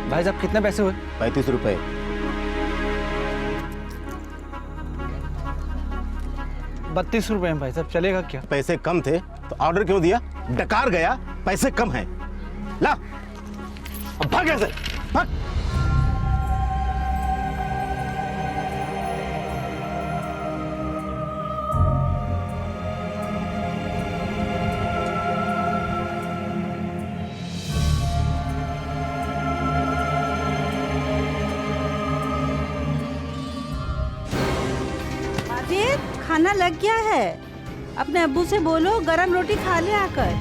भाई साहब कितने पैसे हुए? 35 रुपए। 32 रुपए हैं भाई साहब, चलेगा क्या? पैसे कम थे तो ऑर्डर क्यों दिया? डकार गया, पैसे कम हैं। ला, अब भाग ऐसे, भाग। खाना लग गया है, अपने अब्बू से बोलो गरम रोटी खा ले आकर।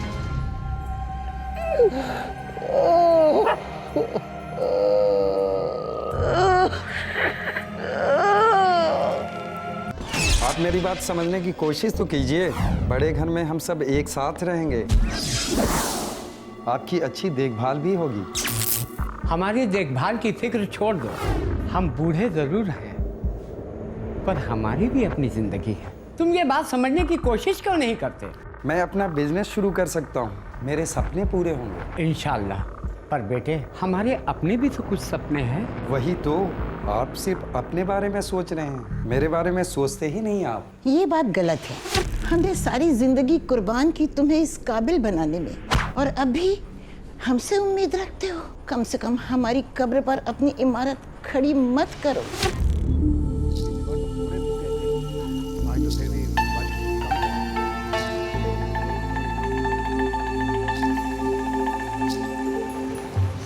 आप मेरी बात समझने की कोशिश तो कीजिए। बड़े घर में हम सब एक साथ रहेंगे, आपकी अच्छी देखभाल भी होगी। हमारी देखभाल की फिक्र छोड़ दो, हम बूढ़े जरूर हैं पर हमारी भी अपनी जिंदगी है। तुम ये बात समझने की कोशिश क्यों नहीं करते? मैं अपना बिजनेस शुरू कर सकता हूँ, मेरे सपने पूरे होंगे इंशाल्लाह। पर बेटे हमारे अपने भी तो कुछ सपने हैं। वही तो, आप सिर्फ अपने बारे में सोच रहे हैं, मेरे बारे में सोचते ही नहीं आप। ये बात गलत है। हमने सारी जिंदगी कुर्बान की तुम्हें इस काबिल बनाने में, और अभी हमसे उम्मीद रखते हो? कम से कम हमारी कब्र पर अपनी इमारत खड़ी मत करो।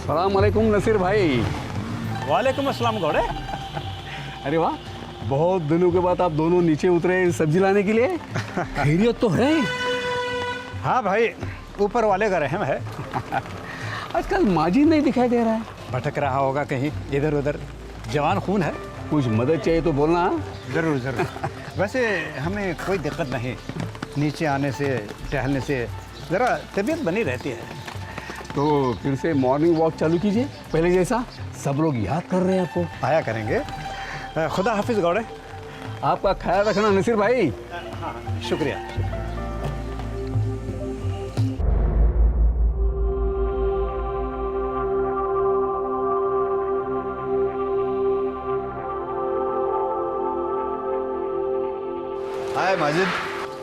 सलाम अलैकुम नसीर भाई। वालेकुम अस्सलाम गौड़े। अरे वाह, बहुत दिनों के बाद आप दोनों नीचे उतरे सब्जी लाने के लिए। खैरियत तो है? हाँ भाई, ऊपर वाले का रहम है। आजकल माजिद नहीं दिखाई दे रहा है। भटक रहा होगा कहीं इधर उधर, जवान खून है। कुछ मदद चाहिए तो बोलना। ज़रूर ज़रूर। वैसे हमें कोई दिक्कत नहीं, नीचे आने से टहलने से ज़रा तबीयत बनी रहती है। तो फिर से मॉर्निंग वॉक चालू कीजिए, पहले जैसा। सब लोग याद कर रहे हैं आपको। आया करेंगे। खुदा हाफिज़ गौड़े। आपका ख्याल रखना नसीर भाई। हाँ, शुक्रिया। हाय माजिद,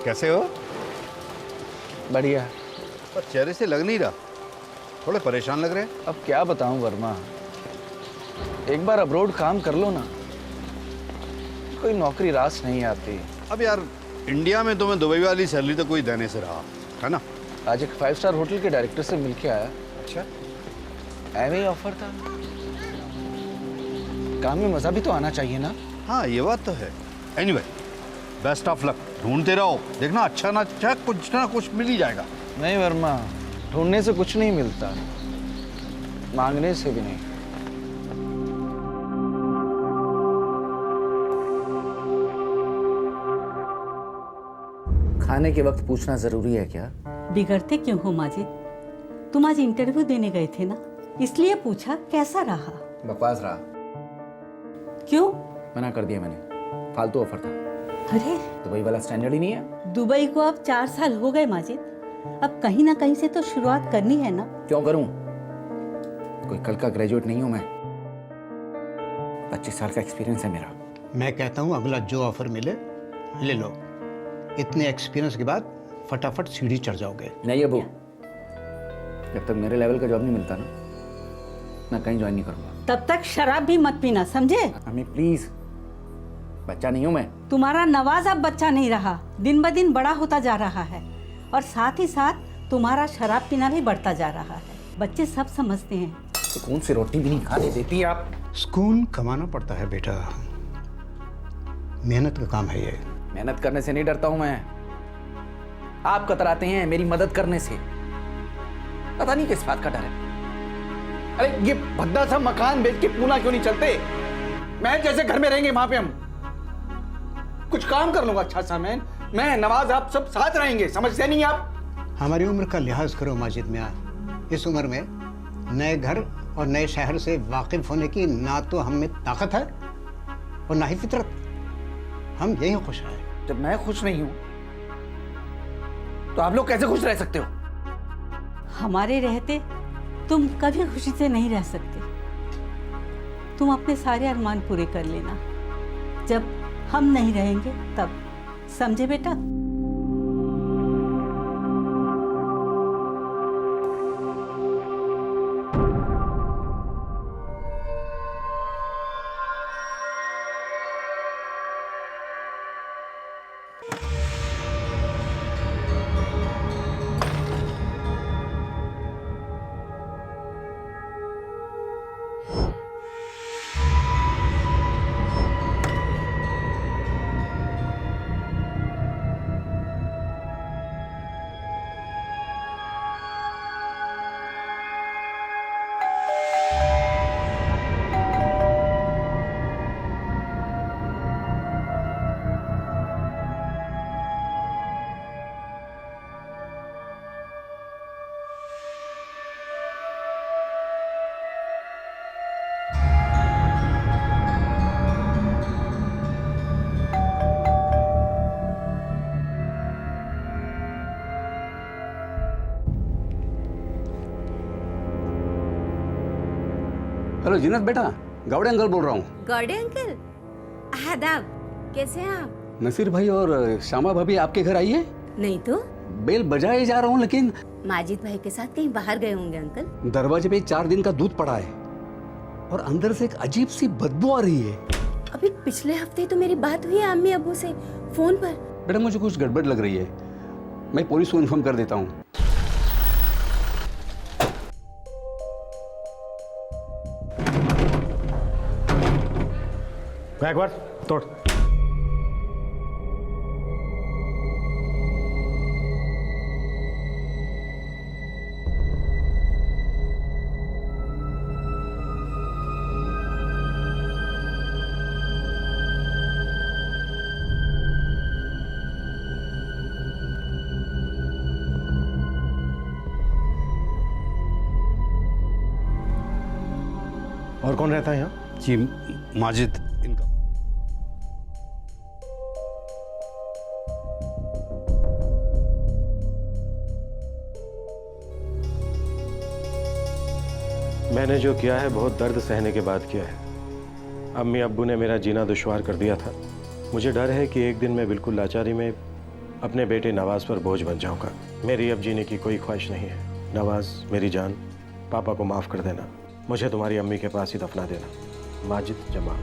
कैसे हो? बढ़िया। पर चेहरे से लग नहीं रहा, थोड़े परेशान लग रहे हैं। अब क्या बताऊं वर्मा, एक बार अब्रोड काम कर लो ना, कोई नौकरी रास नहीं आती। अब यार इंडिया में तुम्हें दुबई वाली सैलरी तो कोई देने से रहा है ना। आज एक 5 स्टार होटल के डायरेक्टर से मिलके आया। अच्छा, ऐਵੇਂ ही ऑफर था। काम में मजा भी तो आना चाहिए ना। हाँ ये बात तो है। Anyway, best of luck. ढूंढते रहो, देखना अच्छा ना कुछ मिल ही जाएगा। नहीं वर्मा, ढूंढने से कुछ नहीं मिलता, मांगने से भी नहीं। खाने के वक्त पूछना जरूरी है क्या? बिगड़ते क्यों हो माजिद? तुम आज इंटरव्यू देने गए थे ना, इसलिए पूछा कैसा रहा। बकवास रहा। क्यों? मना कर दिया मैंने, फालतू ऑफर था। अरे दुबई वाला स्टैंडर्ड ही नहीं है। दुबई को अब 4 साल हो गए माजिद, अब कहीं ना कहीं से तो शुरुआत करनी है ना। क्यों करूं? कोई कल का ग्रेजुएट नहीं हूं मैं, 25 साल का एक्सपीरियंस है मेरा। मैं कहता हूँ अगला जो ऑफर मिले ले लो। इतने एक्सपीरियंस के बाद फटाफट सीढ़ी चढ़ जाओगे। नहीं अबू, जब तक मेरे लेवल का जॉब नहीं मिलता ना, मैं कहीं ज्वाइन नहीं करूंगा। तब तक शराब भी मत पीना, समझे? अम्मी प्लीज, बच्चा नहीं हूं मैं। तुम्हारा नवाज अब बच्चा नहीं रहा, दिन ब दिन बड़ा होता जा रहा है, और साथ ही साथ तुम्हारा शराब पीना भी बढ़ता जा रहा है। बच्चे सब समझते हैं। सुकून से रोटी भी नहीं खाने देती आप। सुकून कमाना पड़ता है बेटा, मेहनत का काम है ये। मेहनत करने से नहीं डरता हूं मैं, आप कतराते हैं मेरी मदद करने से। पता नहीं किस बात का डर है। अरे ये भद्दा सा मकान बेच के पूना क्यों नहीं चलते? मैं जैसे घर में रहेंगे वहां पे हम कुछ काम कर लूंगा अच्छा सा। मैं नवाज, आप सब साथ रहेंगे, समझते नहीं आप? हमारी उम्र का लिहाज करो माजिद मियां। इस उम्र में नए घर और नए शहर से वाकिफ होने की ना तो हम में ताकत है और ना ही फितरत। हम यही खुश हैं। जब मैं खुश नहीं हूं तो आप लोग कैसे खुश रह सकते हो? हमारे रहते तुम कभी खुशी से नहीं रह सकते। तुम अपने सारे अरमान पूरे कर लेना। जब हम नहीं रहेंगे तब, समझे बेटा? हेलो जीनत बेटा, गावड़े अंकल बोल रहा हूँ। गौड़े अंकल, आदाब, कैसे हैं आप? नसीर भाई और श्यामा भाभी आपके घर आई है? नहीं तो बेल बजाए जा रहा हूँ, लेकिन माजिद भाई के साथ कहीं बाहर गए होंगे अंकल। दरवाजे पे 4 दिन का दूध पड़ा है और अंदर से एक अजीब सी बदबू आ रही है। अभी पिछले हफ्ते तो मेरी बात हुई है अम्मी अब्बू से फोन पर। बेटा मुझे कुछ गड़बड़ लग रही है, मैं पुलिस को इन्फॉर्म कर देता हूँ। एक बार तोड़। और कौन रहता है यहाँ? जी माजिद इनका। मैंने जो किया है बहुत दर्द सहने के बाद किया है। अम्मी अब्बू ने मेरा जीना दुश्वार कर दिया था। मुझे डर है कि एक दिन मैं बिल्कुल लाचारी में अपने बेटे नवाज पर बोझ बन जाऊंगा। मेरी अब जीने की कोई ख्वाहिश नहीं है। नवाज मेरी जान, पापा को माफ कर देना, मुझे तुम्हारी अम्मी के पास ही दफना देना। माजिद जमाल।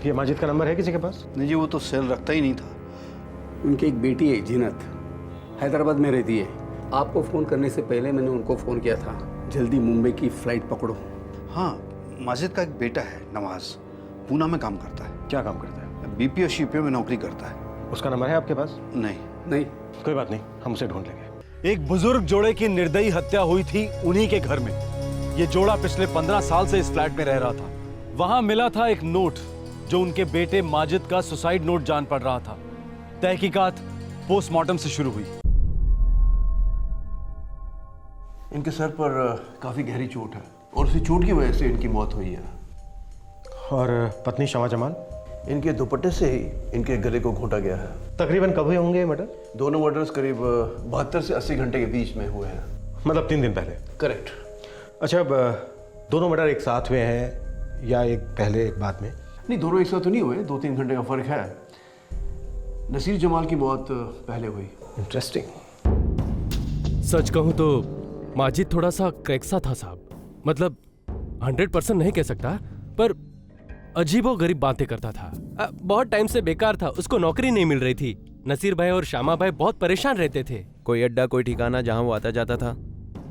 ये माजिद का नंबर है किसी के पास? नहीं जी, वो तो सेल रखता ही नहीं था। उनकी एक बेटी है जीनत, हैदराबाद में रहती है। आपको फ़ोन करने से पहले मैंने उनको फ़ोन किया था, जल्दी मुंबई की फ़्लाइट पकड़ो। हाँ, माजिद का एक बेटा है नवाज, पूना में काम करता है। क्या काम करता है? बीपीओ शीपीओ में नौकरी करता है। उसका नंबर है आपके पास? नहीं। कोई बात नहीं, हम उसे ढूंढ लेंगे। एक बुजुर्ग जोड़े की निर्दयी हत्या हुई थी उन्हीं के घर में। ये जोड़ा पिछले 15 साल से इस फ्लैट में रह रहा था। वहां मिला था एक नोट जो उनके बेटे माजिद का सुसाइड नोट जान पड़ रहा था। तहकीकात पोस्टमार्टम से शुरू हुई। इनके सर पर काफी गहरी चोट है और उसी चोट की वजह से इनकी मौत हुई है। और पत्नी शमा जमाल? इनके दुपट्टे से ही इनके गले को घोंटा गया है। तकरीबन कब हुए होंगे ये मर्डर? दोनों मर्डर्स करीब 72 से 80 घंटे के बीच में हुए हैं। मतलब 3 दिन पहले? करेक्ट। अच्छा, अब दोनों मर्डर एक साथ हुए हैं या एक पहले एक बाद में? नहीं, दोनों एक साथ तो नहीं हुए, 2-3 घंटे का फर्क है। नसीर जमाल की मौत पहले हुई। इंटरेस्टिंग। सच कहूं तो माजिद थोड़ा सा क्रैक सा था साहब। मतलब 100% नहीं कह सकता, पर अजीबो गरीब बातें करता था। बहुत टाइम से बेकार था, उसको नौकरी नहीं मिल रही थी। नसीर भाई और श्यामा भाई बहुत परेशान रहते थे। कोई अड्डा, कोई ठिकाना जहां वो आता जाता था,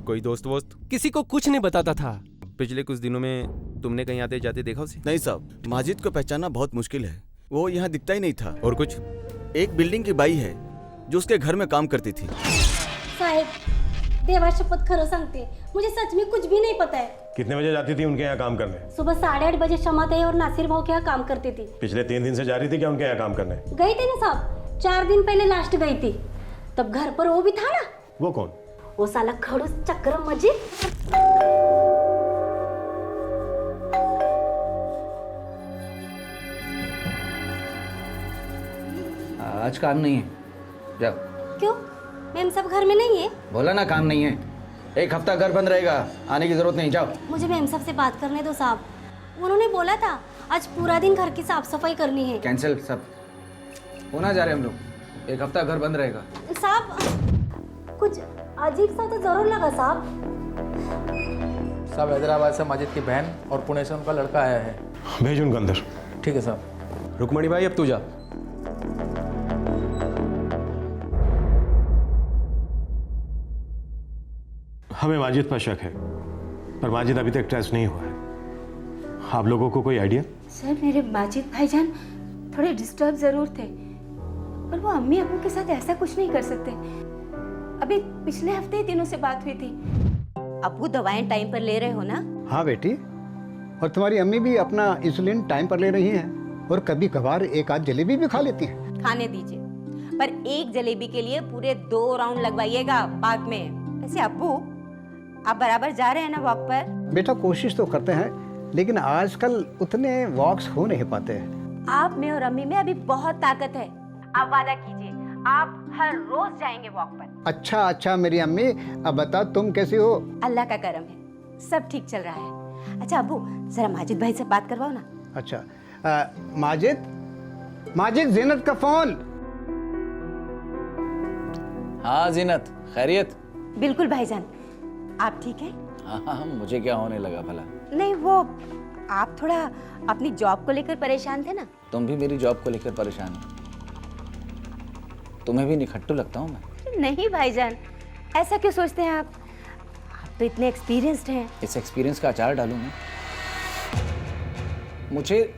कोई दोस्त वोस्त, किसी को कुछ नहीं बताता था। पिछले कुछ दिनों में तुमने कहीं आते जाते देखा उसे? नहीं साहब, माजिद को पहचानना बहुत मुश्किल है। वो यहाँ दिखता ही नहीं था। और कुछ, एक बिल्डिंग की बाई है जो उसके घर में काम करती थी। साहेब, देवा शपथ खरं सांगते, मुझे सच में कुछ भी नहीं पता है। कितने बजे जाती थी उनके यहाँ काम करने? सुबह 8:30 बजे शमा ताई और नासिर भाव के यहाँ काम करती थी। पिछले 3 दिन से जा रही थी क्या उनके यहाँ काम करने? गई थी ना साहब, 4 दिन पहले लास्ट गई थी। तब घर पर वो भी था ना। वो कौन? वो साला खड़ूस चक्रम मजीद। आज काम नहीं है, जाओ। क्यों? मैम सब घर में नहीं है? बोला ना काम नहीं है। एक हफ्ता घर बंद रहेगा, आने की जरूरत नहीं, जाओ। मुझे मैम साहब से बात करने दो साहब। उन्होंने बोला था आज पूरा दिन घर की साफ सफाई करनी है। कैंसिल सब, होना जा रहे हम लोग, एक हफ्ता घर बंद रहेगा। साहब कुछ अजीब सा तो जरूर लगा साहब। साहब हैदराबाद से माजिद की बहन और पुणे से उनका लड़का आया है। भेज उनको अंदर। ठीक है साहब। रुक्मणी भाई अब तू जा। हमें माजिद पर शक है, पर माजिद अभी तक ट्रेस नहीं हुआ है। आप लोगों को कोई आइडिया? सर मेरे माजिद भाईजान थोड़े डिस्टर्ब जरूर थे, पर वो अम्मी अब्बू के साथ ऐसा कुछ नहीं कर सकते। अभी पिछले हफ्ते ही तीनों से बात हुई थी। अब्बू दवाएं टाइम पर ले रहे हो ना? हाँ बेटी, और तुम्हारी अम्मी भी अपना इंसुलिन टाइम पर ले रही हैं और कभी कभार एक आध जलेबी भी खा लेती हैं। खाने दीजिए, पर एक जलेबी के लिए पूरे 2 राउंड लगवाइएगा पार्क में। वैसे अब्बू आप बराबर जा रहे हैं ना वॉक पर? बेटा कोशिश तो करते हैं, लेकिन आजकल उतने वॉक्स हो नहीं पाते हैं। आप में और अम्मी में अभी बहुत ताकत है। आप वादा कीजिए आप हर रोज जाएंगे वॉक पर। अच्छा मेरी अम्मी, अब बता तुम कैसी हो? अल्लाह का करम है, सब ठीक चल रहा है। अच्छा अब्बू जरा माजिद भाई से बात करवाओ ना। अच्छा माजिद जीनत का फोन। हाँ जीनत, खैरियत? बिल्कुल भाईजान, आप ठीक हैं? हाँ, मुझे क्या होने लगा भला? नहीं वो आप थोड़ा अपनी जॉब को लेकर परेशान थे ना। तुम भी मेरी जॉब को लेकर परेशान हो? तुम्हें भी निखट्टू लगता हूँ मैं? नहीं भाईजान, ऐसा क्यों सोचते हैं आप तो इतने एक्सपीरियंस्ड हैं। इस एक्सपीरियंस का अचार डालूं मैं? मुझे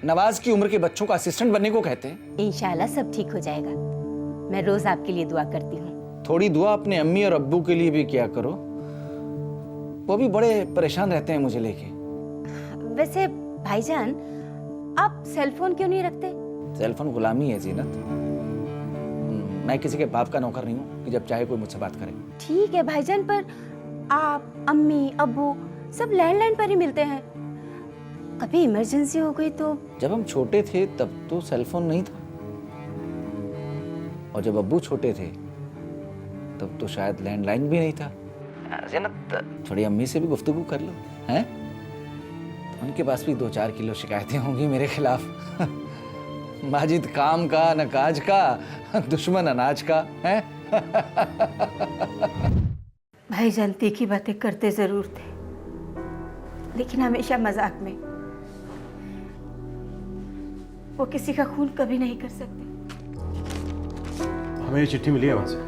नवाज की उम्र के बच्चों का असिस्टेंट बनने को कहते हैं। इंशाल्लाह सब ठीक हो जाएगा, मैं रोज आपके लिए दुआ करती हूँ। थोड़ी दुआ अपने अम्मी और अब्बू के लिए भी किया करो, वो भी बड़े परेशान रहते हैं मुझे लेके। वैसे भाईजान आप सेल फोन क्यों नहीं रखते? सेल फोन गुलामी है जीनत, मैं किसी के बाप का नौकर नहीं हूँ कि जब चाहे कोई मुझसे बात करे। ठीक है भाईजान, पर आप अम्मी अब्बू सब लैंडलाइन पर ही मिलते हैं, कभी इमरजेंसी हो गई तो? जब हम छोटे थे तब तो सेल फोन नहीं था, और जब अब्बू छोटे थे तब तो शायद लैंडलाइन भी नहीं था। जीनत थोड़ी अम्मी से भी गुफ्तगू कर लो, हैं? उनके पास भी 2-4 किलो शिकायतें होंगी मेरे खिलाफ। माजिद काम का न काज का, दुश्मन अनाज का, है? भाईजान तीखी बातें करते जरूर थे, लेकिन हमेशा मजाक में। वो किसी का खून कभी नहीं कर सकते। हमें ये चिट्ठी मिली है वहां से,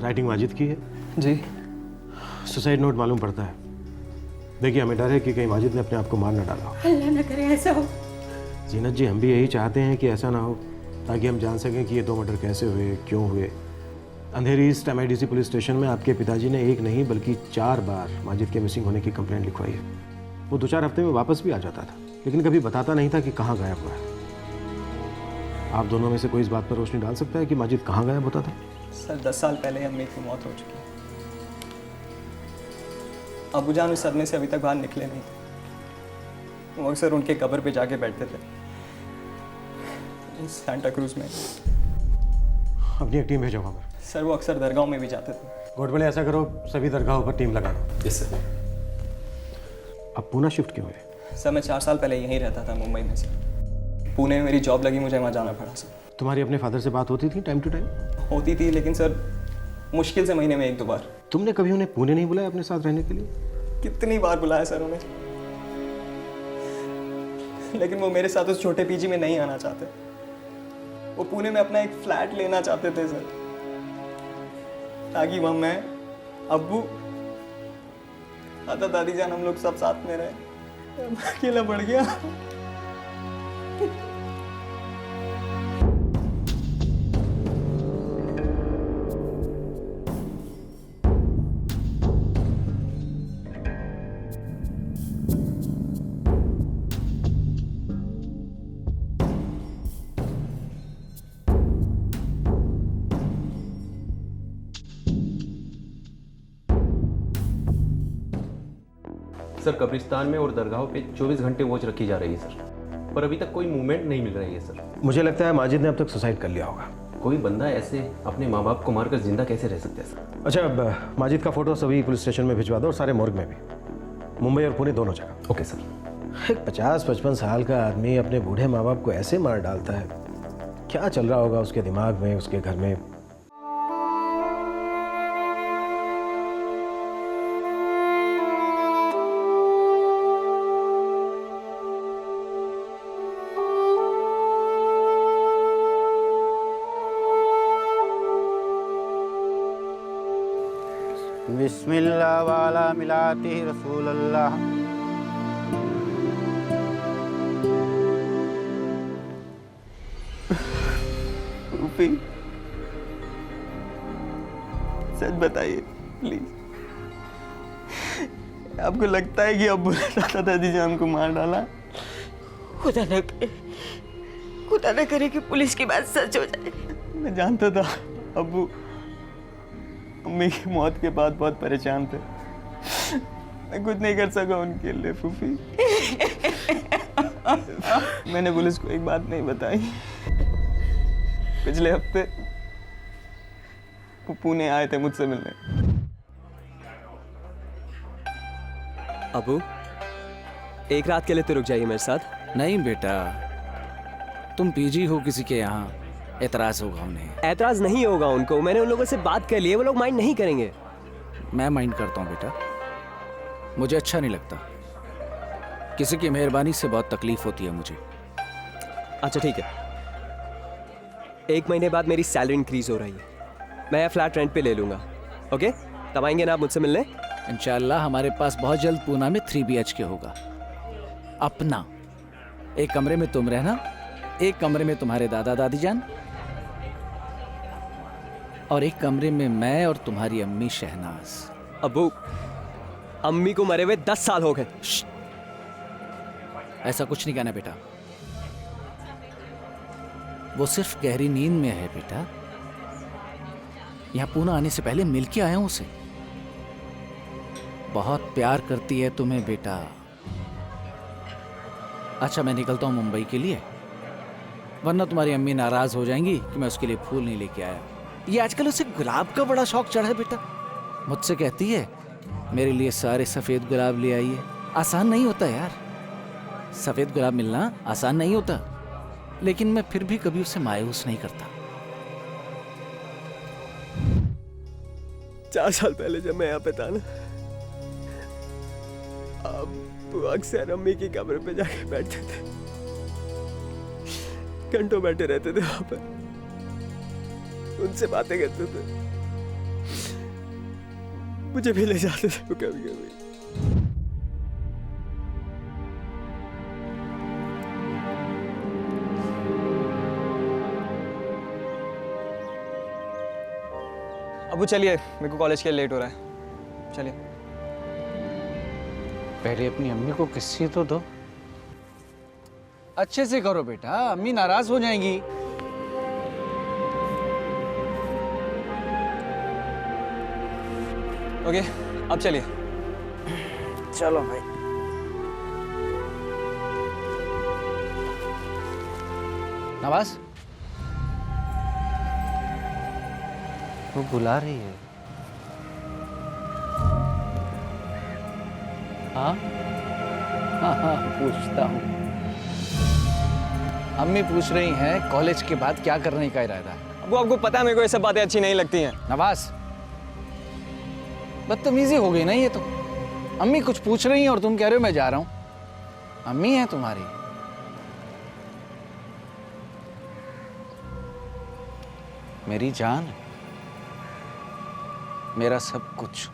राइटिंग माजिद की है। जी। सुसाइड नोट मालूम पड़ता है। देखिए हमें डर है कि कहीं माजिद ने अपने आप को मार न डाला हो। अल्लाह न करे ऐसा हो। जीनत जी हम भी यही चाहते हैं कि ऐसा ना हो, ताकि हम जान सकें कि ये 2 मर्डर कैसे हुए, क्यों हुए। अंधेरी ईस्ट MIDC पुलिस स्टेशन में आपके पिताजी ने एक नहीं बल्कि 4 बार माजिद के मिसिंग होने की कंप्लेंट लिखवाई है। वो 2-4 हफ्ते में वापस भी आ जाता था, लेकिन कभी बताता नहीं था कि कहाँ गायब हुआ है। आप दोनों में से कोई इस बात पर रोशनी डाल सकता है कि माजिद कहाँ गायब होता था? सर 10 साल पहले अम्मी की मौत हो चुकी है। अबूजान उस सदमे से अभी तक बाहर निकले नहीं। वो अक्सर उनके कब्र पे जाके बैठते थे सांता क्रूज में। अपनी एक टीम भेजो वहाँ पर। सर वो अक्सर दरगाहों में भी जाते थे। गोडबले ऐसा करो, सभी दरगाहों पर टीम लगा दो। Yes sir. अब पूना शिफ्ट क्यों हुए? सर मैं 4 साल पहले यहीं रहता था मुंबई में सर। पुणे में मेरी जॉब लगी, मुझे वहाँ जाना पड़ा सर। तुम्हारी अपने फादर से बात होती थी टाइम टू टाइम? होती थी, लेकिन सर मुश्किल से महीने में 1-2 बार। तुमने कभी उन्हें पुणे नहीं बुलाया अपने साथ रहने के लिए? कितनी बार बुलाया सर उन्हें, लेकिन वो मेरे साथ उस छोटे पीजी में नहीं आना चाहते। वो पुणे में अपना एक फ्लैट लेना चाहते थे सर, ताकि वहाँ मैं, अब्बू, दादा दादी जान हम लोग सब साथ में रहे। अकेला पड़ गया। सर कब्रिस्तान में और दरगाहों पे 24 घंटे वॉच रखी जा रही है सर, पर अभी तक कोई मूवमेंट नहीं मिल रही है सर। मुझे लगता है माजिद ने अब तक सुसाइड कर लिया होगा। कोई बंदा ऐसे अपने माँ बाप को मारकर जिंदा कैसे रह सकता है सर? अच्छा, अब माजिद का फोटो सभी पुलिस स्टेशन में भिजवा दो और सारे मोर्ग में भी, मुंबई और पुणे दोनों जगह। Okay sir. एक 50-55 साल का आदमी अपने बूढ़े माँ बाप को ऐसे मार डालता है, क्या चल रहा होगा उसके दिमाग में, उसके घर में। बिस्मिल्लाह वाला मिलाती रसूल अल्लाह। रूपी, सच बताइए प्लीज, आपको लगता है कि अब्बू ने दादा दादी जान को मार डाला? खुदा न करे, खुदा न करे कि पुलिस की बात सच हो जाए। मैं जानता था अब्बू अम्मी की मौत के बाद बहुत परेशान थे। मैं कुछ नहीं कर सका उनके लिए फूफी। मैंने पुलिस को एक बात नहीं बताई। पिछले हफ्ते वो पुणे आए थे मुझसे मिलने। अबू, एक रात के लिए तो रुक जाइए मेरे साथ। नहीं बेटा, तुम पीजी हो किसी के यहाँ, एतराज होगा उन्हें। एतराज नहीं होगा उनको, मैंने उन लोगों से बात कर ली है, वो लोग माइंड नहीं करेंगे। मैं माइंड करता हूँ बेटा, मुझे अच्छा नहीं लगता। किसी की मेहरबानी से बहुत तकलीफ होती है मुझे। अच्छा ठीक है, 1 महीने बाद मेरी सैलरी इंक्रीज हो रही है, मैं यह फ्लैट रेंट पे ले लूंगा। ओके, तब आएंगे ना आप मुझसे मिलने? इंशाल्लाह हमारे पास बहुत जल्द पूना में 3 BHK होगा अपना। एक कमरे में तुम रहना, एक कमरे में तुम्हारे दादा दादी जान, और एक कमरे में मैं और तुम्हारी अम्मी शहनाज। अबू, अम्मी को मरे हुए 10 साल हो गए। ऐसा कुछ नहीं कहना बेटा, वो सिर्फ गहरी नींद में है बेटा। यहां पूना आने से पहले मिल के आया हूं उसे। बहुत प्यार करती है तुम्हें बेटा। अच्छा मैं निकलता हूं मुंबई के लिए, वरना तुम्हारी अम्मी नाराज हो जाएंगी कि मैं उसके लिए फूल नहीं लेके आया। ये आजकल उसे गुलाब का बड़ा शौक चढ़ा है बेटा। मुझसे कहती है मेरे लिए सारे सफेद गुलाब ले आइए। आसान नहीं होता यार, सफेद गुलाब मिलना आसान नहीं होता, लेकिन मैं फिर भी कभी उसे मायूस नहीं करता। 4 साल पहले जब मैं यहाँ पे था ना, आप अक्सर अम्मी की कब्र पे जाके बैठते थे, घंटों बैठे रहते थे वहां पर, उनसे बातें करते थे, मुझे भी ले जाते थे कभी कभी। अबू चलिए, मेरे को कॉलेज के लिए लेट हो रहा है, चलिए। पहले अपनी अम्मी को किस्से तो दो। अच्छे से करो बेटा, अम्मी नाराज हो जाएंगी। ओके, अब चलिए। चलो भाई। नवाज, वो बुला रही है। हाँ हाँ हाँ, पूछता हूँ। अम्मी पूछ रही हैं कॉलेज के बाद क्या करने का इरादा है। अब आपको पता है मेरे को ये सब बातें अच्छी नहीं लगती हैं। नवाज, बदतमीजी हो गई ना ये तो। अम्मी कुछ पूछ रही हैं और तुम कह रहे हो मैं जा रहा हूं। अम्मी है तुम्हारी, मेरी जान, मेरा सब कुछ।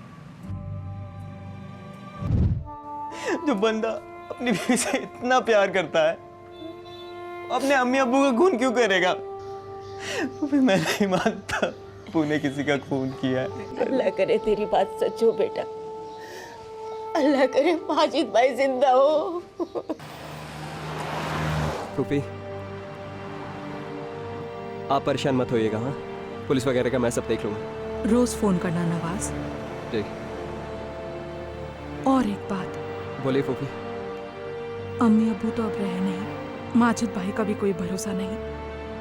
जो बंदा अपनी बीवी से इतना प्यार करता है, अपने अम्मी अब्बू का खून क्यों करेगा? तो फिर मैं नहीं मानता पुणे किसी का खून किया है। अल्लाह करे तेरी बात सच हो बेटा, अल्लाह करे माजिद भाई जिंदा हो। रूपी, आप परेशान मत होइएगा। हाँ, पुलिस वगैरह का मैं सब देख लूंगा। रोज फोन करना नवाज। ठीक। और एक बात, बोलिए फूफी। अम्मी अब्बू तो अब रहे नहीं, माजिद भाई का भी कोई भरोसा नहीं।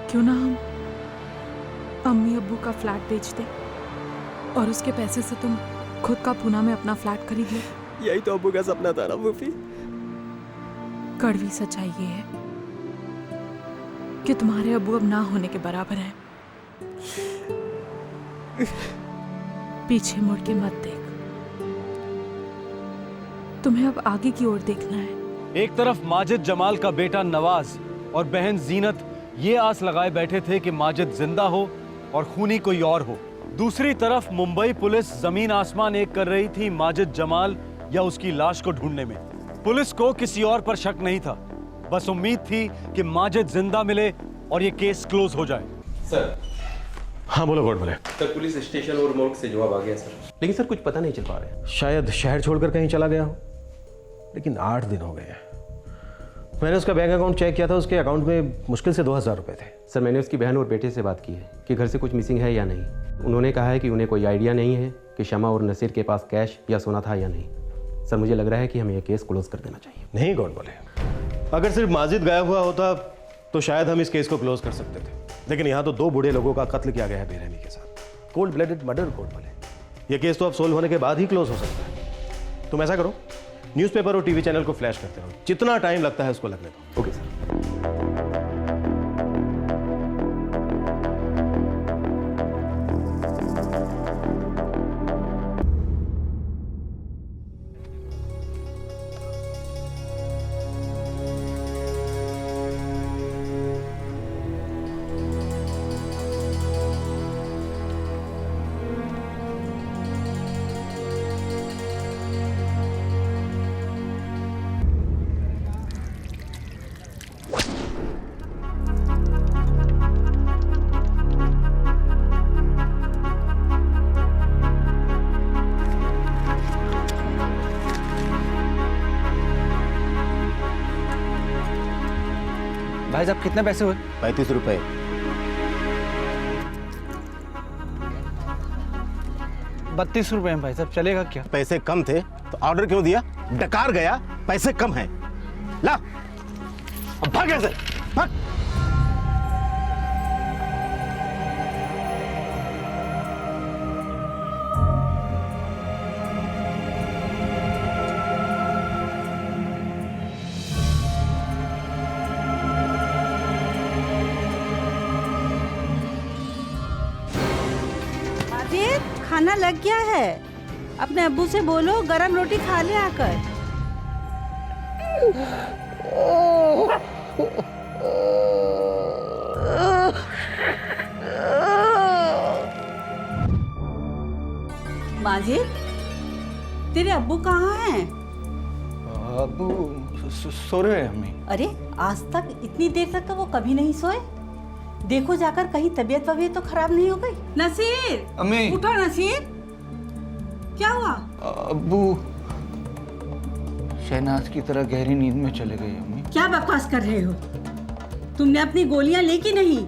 क्यों ना हम अम्मी अब्बू का फ्लैट बेच दे और उसके पैसे से तुम खुद का पूना में अपना फ्लैट खरीद लो। यही तो अब्बू का सपना था ना फूफी। कड़वी सच्चाई ये है कि तुम्हारे अब्बू अब ना होने के बराबर हैं। पीछे मुड़ के मत देख, तुम्हें अब आगे की ओर देखना है। एक तरफ माजिद जमाल का बेटा नवाज और बहन जीनत ये आस लगाए बैठे थे कि माजिद जिंदा हो और खूनी कोई और हो। दूसरी तरफ मुंबई पुलिस जमीन आसमान एक कर रही थी माजिद जमाल या उसकी लाश को ढूंढने में। पुलिस को किसी और पर शक नहीं था, बस उम्मीद थी कि माजिद जिंदा मिले और ये केस क्लोज हो जाए। सर। हाँ बोलो गॉड बोले। सर पुलिस स्टेशन और मोर्ग से जवाब आ गया सर, लेकिन सर कुछ पता नहीं चल पा रहा है। शायद शहर छोड़कर कहीं चला गया हो, लेकिन 8 दिन हो गए हैं। मैंने उसका बैंक अकाउंट चेक किया था, उसके अकाउंट में मुश्किल से 2000 रुपए थे। सर मैंने उसकी बहन और बेटे से बात की है कि घर से कुछ मिसिंग है या नहीं। उन्होंने कहा है कि उन्हें कोई आइडिया नहीं है कि शमा और नसीर के पास कैश या सोना था या नहीं। सर मुझे लग रहा है कि हमें यह केस क्लोज कर देना चाहिए। नहीं गॉड बोले, अगर सिर्फ माजिद गायब हुआ होता तो शायद हम इस केस को क्लोज कर सकते थे, लेकिन यहाँ तो 2 बूढ़े लोगों का कत्ल किया गया है बेरहमी के साथ। कोल्ड ब्लडेड मर्डर गॉड बोले। यह केस तो अब सोल्व होने के बाद ही क्लोज हो सकता है। तुम ऐसा करो, न्यूज़पेपर और टीवी चैनल को फ्लैश करते रहो, जितना टाइम लगता है उसको लगने दो। Okay sir. भाई साहब कितने पैसे हुए? 35 रुपए। ₹32 हैं भाई साहब, चलेगा क्या? पैसे कम थे तो ऑर्डर क्यों दिया? डकार गया, पैसे कम हैं। ला अब भाग ऐसे, भाग। खाना लग गया है, अपने अब्बू से बोलो गरम रोटी खा ले आकर। माजिद, तेरे अब्बू कहाँ हैं? अब्बू सो रहे हैं अम्मी। अरे आज तक इतनी देर तक तो वो कभी नहीं सोए। देखो जाकर कहीं तबीयत वबीयत तो खराब नहीं हो गई। नसीर, अम्मी उठो नसीर, क्या हुआ? अब्बू शहनाज की तरह गहरी नींद में चले गए। अम्मी क्या बकवास कर रहे हो? तुमने अपनी गोलियां ली कि नहीं?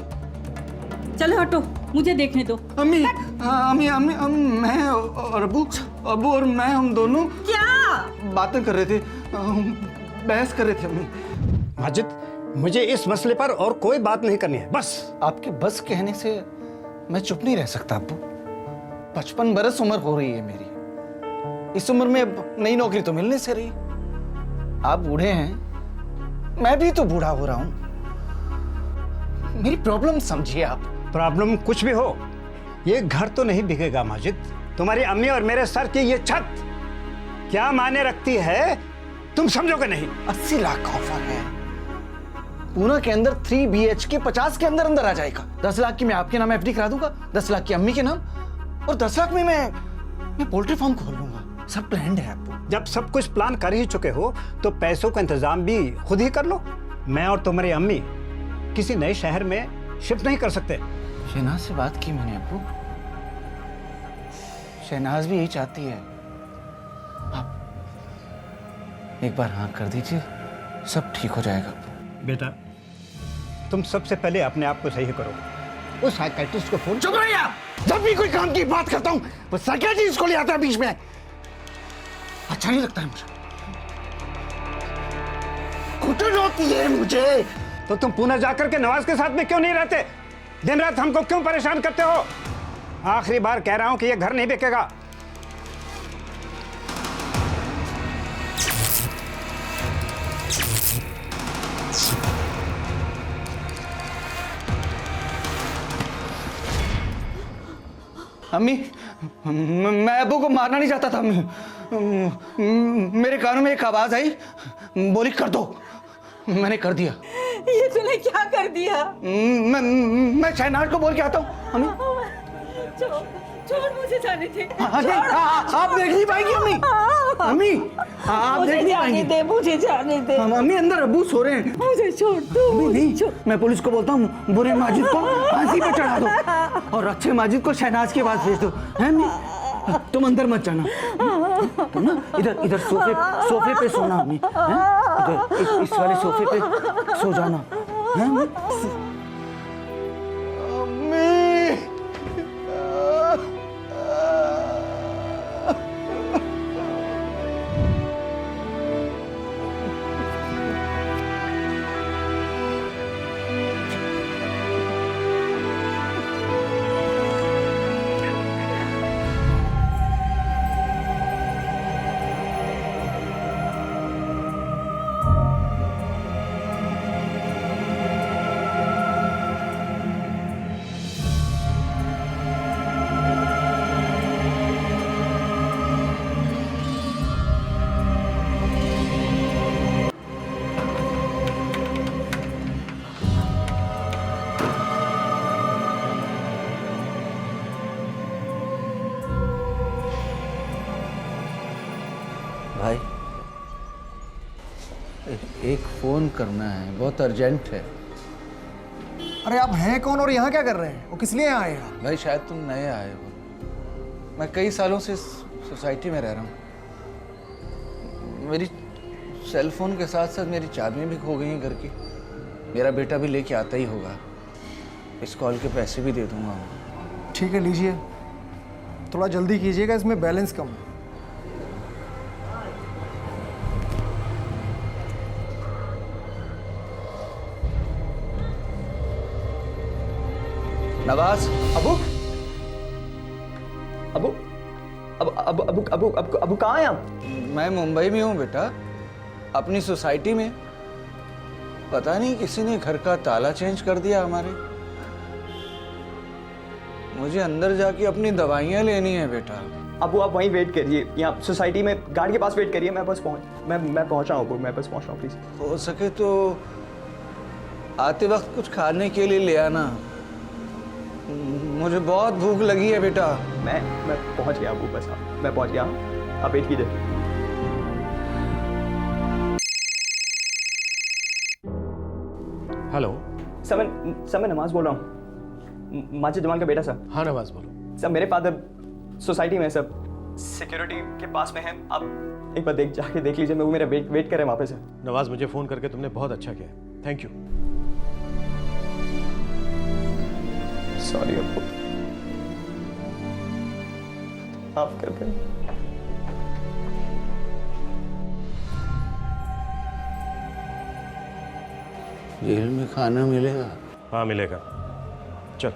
चलो हटो, मुझे देखने दो। अम्मी अम्मी अम्मी मैं और अब्बू और मैं, हम दोनों क्या बातें कर रहे थे, बहस कर रहे थे। अम्मी माजिद, मुझे इस मसले पर और कोई बात नहीं करनी है, बस। आपके बस कहने से मैं चुप नहीं रह सकता अब्बू। 55 बरस उम्र हो रही है मेरी। इस उम्र में अब नई नौकरी तो मिलने से रही। आप बूढ़े हैं, मैं भी तो बूढ़ा हो रहा हूं। मेरी प्रॉब्लम समझिए आप। प्रॉब्लम कुछ भी हो, ये घर तो नहीं बिकेगा माजिद। तुम्हारी अम्मी और मेरे सर की ये छत क्या मायने रखती है, तुम समझोगे नहीं। 80 लाख का ऑफर है पूना के अंदर, 3 BHK 50 के अंदर अंदर आ जाएगा। 10 लाख की मैं आपके नाम FD करा दूंगा, 10 लाख की अम्मी के नाम, और 10 लाख में मैं पोल्ट्री फार्म खोल लूंगा। सब प्लान है आपको। जब सब कुछ प्लान कर ही चुके हो तो पैसों का इंतजाम भी खुद ही कर लो। मैं और तुम्हारी अम्मी किसी नए शहर में शिफ्ट नहीं कर सकते। शहनाज से बात की मैंने अब्बू, शहनाज भी यही चाहती है। आप एक बार हाँ कर दीजिए, सब ठीक हो जाएगा। बेटा, तुम सबसे पहले अपने आप को सही करो। उस साइकियाट्रिस्ट को फोन। चुप रहिए आप। जब भी कोई काम की बात करता हूं वो साइकियाट्रिस्ट को ले आता है बीच में। अच्छा नहीं लगता है मुझे, घुटन होती है मुझे। तो तुम पुणे जाकर के नवाज के साथ में क्यों नहीं रहते? दिन रात हमको क्यों परेशान करते हो? आखिरी बार कह रहा हूं कि ये घर नहीं बिकेगा। अम्मी, मैं अब्बू को मारना नहीं चाहता था। मेरे कानों में एक आवाज आई, बोली कर दो। मैंने कर दिया। ये तूने क्या कर दिया? मैं शहनाज को बोल के आता हूँ। अम्मी छोड़ मुझे जाने दे। आप देख नहीं पाएंगी अम्मी। अम्मी आप देख नहीं पाएंगी। दे मुझे जाने दे। अम्मी अंदर अब्बू सो रहे हैं। मुझे छोड़ दो। नहीं, मैं पुलिस को बोलता हूँ, बुरे माजिद को फांसी पे चढ़ा दो और अच्छे माजिद को शहनाज के पास भेज दो। है अम्मी? तुम अंदर मत जाना। तुम ना इधर सोफे पे सोना अम्मी। इधर इस वाले सोफे पे सो जाना। है भाई, एक फोन करना है, बहुत अर्जेंट है। अरे आप हैं कौन और यहाँ क्या कर रहे हैं? वो किस लिए आए हैं? भाई शायद तुम नए आए हो। मैं कई सालों से सोसाइटी में रह रहा हूँ। मेरी सेल फोन के साथ साथ मेरी चाबियाँ भी खो गई हैं घर की। मेरा बेटा भी लेके आता ही होगा। इस कॉल के पैसे भी दे दूंगा। ठीक है, लीजिए। थोड़ा जल्दी कीजिएगा, इसमें बैलेंस कम है। नवाज, अबू अबू अबू अबू अबू अबू अबू अबू कहाँ हैं आप? मैं मुंबई में हूँ बेटा, अपनी सोसाइटी में। पता नहीं किसी ने घर का ताला चेंज कर दिया हमारे। मुझे अंदर जाके अपनी दवाइयाँ लेनी है बेटा। अबू आप वहीं वेट करिए, यहाँ सोसाइटी में गार्ड के पास वेट करिए। मैं बस पहुँच रहा हूँ अबू, मैं बस पहुँच रहा हूँ। प्लीज हो सके तो आते वक्त कुछ खाने के लिए ले आना। मुझे बहुत भूख लगी है बेटा। मैं पहुंच गया अबू, बस मैं पहुंच गया। आप वेट कीजिए। हेलो सर, मैं नवाज बोल रहा हूँ, माजिद जमाल का बेटा सर। हाँ नवाज बोलो। सर मेरे फादर सोसाइटी में सर, सिक्योरिटी के पास में है। आप एक बार जाके देख लीजिए। मैं वो मेरा वेट कर रहे हैं वहाँ पे सर। नवाज, मुझे फ़ोन करके तुमने बहुत अच्छा किया, थैंक यू। सॉरी अब्बू, आप कर दें। जेल में खाना मिलेगा? हाँ मिलेगा, चल।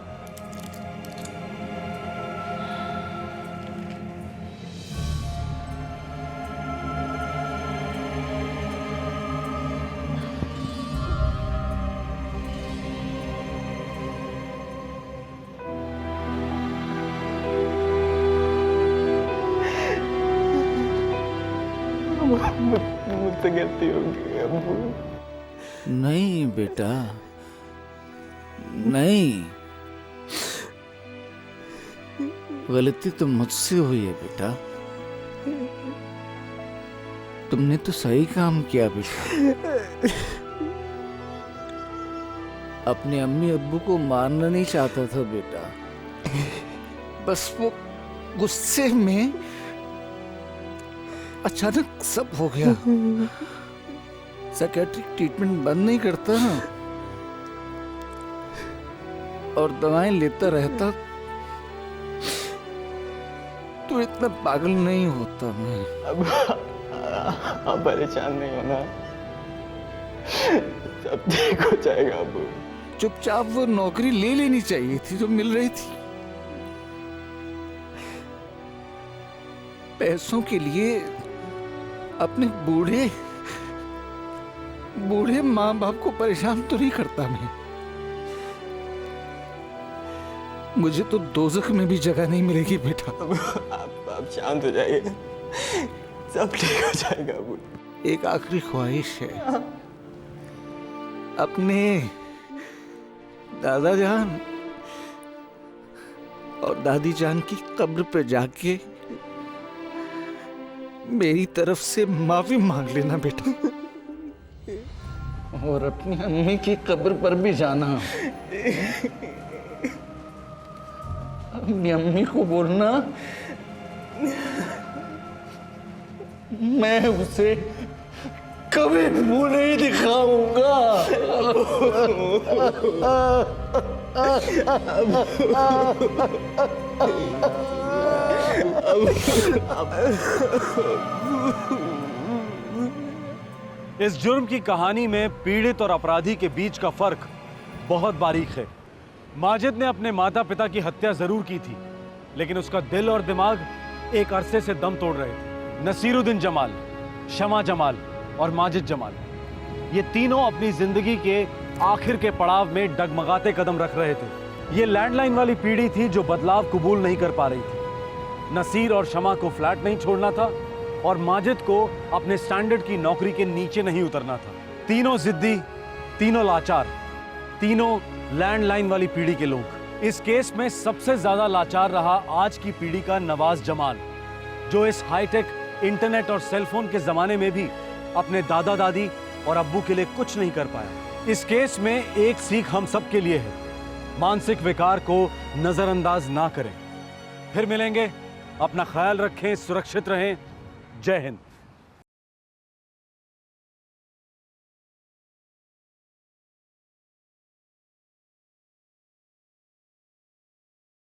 मुझसे गलती होगी अब्बू। नहीं बेटा, नहीं। गलती तो मुझसे हुई है बेटा। तुमने तो सही काम किया बेटा। अपने अम्मी अब्बू को मारना नहीं चाहता था बेटा, बस वो गुस्से में अचानक सब हो गया। साइकेट्रिक ट्रीटमेंट बंद नहीं करता ना, और दवाएं लेता रहता तो इतना पागल नहीं होता मैं। अब आप परेशान नहीं होना, सब ठीक हो जाएगा अब्बू। चुपचाप वो नौकरी ले लेनी चाहिए थी जो मिल रही थी। पैसों के लिए अपने बूढ़े माँ बाप को परेशान तो नहीं करता मैं। मुझे तो दोज़ख में भी जगह नहीं मिलेगी बेटा। आप शांत हो जाइए, सब ठीक हो जाएगा अबू। एक आखिरी ख्वाहिश है, अपने दादा जान और दादी जान की कब्र पे जाके मेरी तरफ से माफी मांग लेना बेटा, और अपनी अम्मी की कब्र पर भी जाना। अपनी अम्मी को बोलना मैं उसे कभी मुंह नहीं दिखाऊंगा। इस जुर्म की कहानी में पीड़ित और अपराधी के बीच का फर्क बहुत बारीक है। माजिद ने अपने माता पिता की हत्या जरूर की थी, लेकिन उसका दिल और दिमाग एक अरसे से दम तोड़ रहे थे। नसीरुद्दीन जमाल, शमा जमाल और माजिद जमाल, ये तीनों अपनी जिंदगी के आखिर के पड़ाव में डगमगाते कदम रख रहे थे। ये लैंडलाइन वाली पीढ़ी थी जो बदलाव कबूल नहीं कर पा रही थी। नसीर और शमा को फ्लैट नहीं छोड़ना था और माजिद को अपने स्टैंडर्ड की नौकरी के नीचे नहीं उतरना था। तीनों जिद्दी, तीनों लाचार, तीनों लैंडलाइन वाली पीढ़ी के लोग। इस केस में सबसे ज्यादा लाचार रहा आज की पीढ़ी का नवाज जमाल, जो इस हाईटेक इंटरनेट और सेलफोन के जमाने में भी अपने दादा दादी और अब्बू के लिए कुछ नहीं कर पाया। इस केस में एक सीख हम सब के लिए है, मानसिक विकार को नजरअंदाज ना करें। फिर मिलेंगे, अपना ख्याल रखें, सुरक्षित रहें। जय हिंद।